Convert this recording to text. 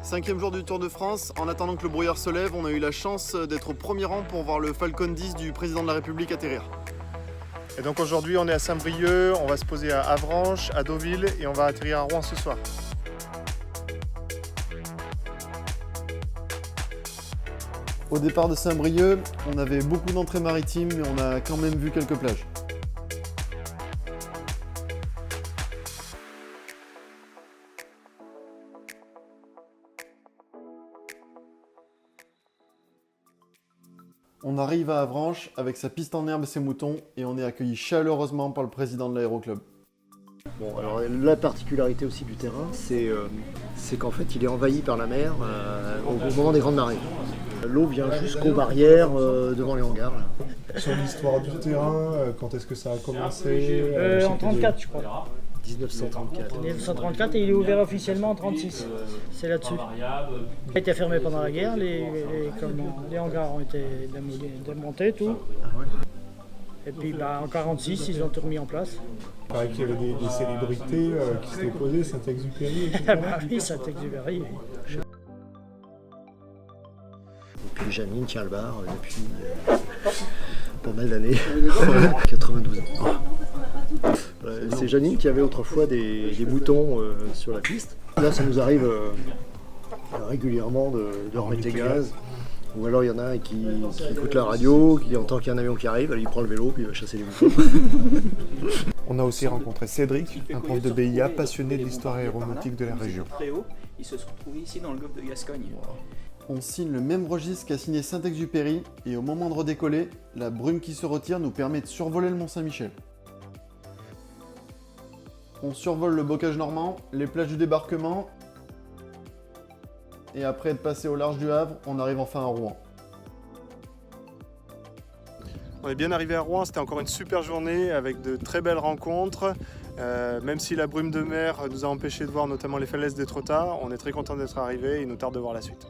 5e jour du Tour de France, en attendant que le brouillard se lève, on a eu la chance d'être au premier rang pour voir le Falcon 10 du président de la République atterrir. Et donc aujourd'hui on est à Saint-Brieuc, on va se poser à Avranches, à Deauville et on va atterrir à Rouen ce soir. Au départ de Saint-Brieuc, on avait beaucoup d'entrées maritimes, mais on a quand même vu quelques plages. On arrive à Avranches avec sa piste en herbe et ses moutons et on est accueilli chaleureusement par le président de l'aéroclub. Bon, alors la particularité aussi du terrain, c'est qu'en fait il est envahi par la mer au moment des grandes marées. L'eau vient jusqu'aux barrières devant les hangars. Là. Sur l'histoire du terrain, quand est-ce que ça a commencé En 34 je crois. 1934. 1934 et il est ouvert officiellement en 36. C'est là-dessus. Il a été fermé pendant la guerre, les hangars ont été démontés, tout. Ah ouais. Et puis en 46 ils ont tout remis en place. Il paraît qu'il y avait des célébrités qui s'étaient posées, Saint-Exupéry, etc. Ah bah oui, Saint-Exupéry. Et puis Janine tient le bar depuis pas mal d'années. 92 ans. C'est Janine qui avait autrefois des moutons sur la piste. Là, ça nous arrive régulièrement de remettre les gaz. Ou alors il y en a un qui écoute la radio, qui entend qu'il y a un avion qui arrive, il prend le vélo puis il va chasser les moutons. On a aussi rencontré Cédric, un prof de BIA passionné de l'histoire aéronautique de la région. Très haut, ils se sont retrouvés ici dans le golfe de Gascogne. On signe le même registre qu'a signé Saint-Exupéry et au moment de redécoller, la brume qui se retire nous permet de survoler le Mont-Saint-Michel. On survole le bocage normand, les plages du débarquement et après être passé au large du Havre, on arrive enfin à Rouen. On est bien arrivé à Rouen, c'était encore une super journée avec de très belles rencontres. Même si la brume de mer nous a empêché de voir notamment les falaises d'Étretat, on est très content d'être arrivé et il nous tarde de voir la suite.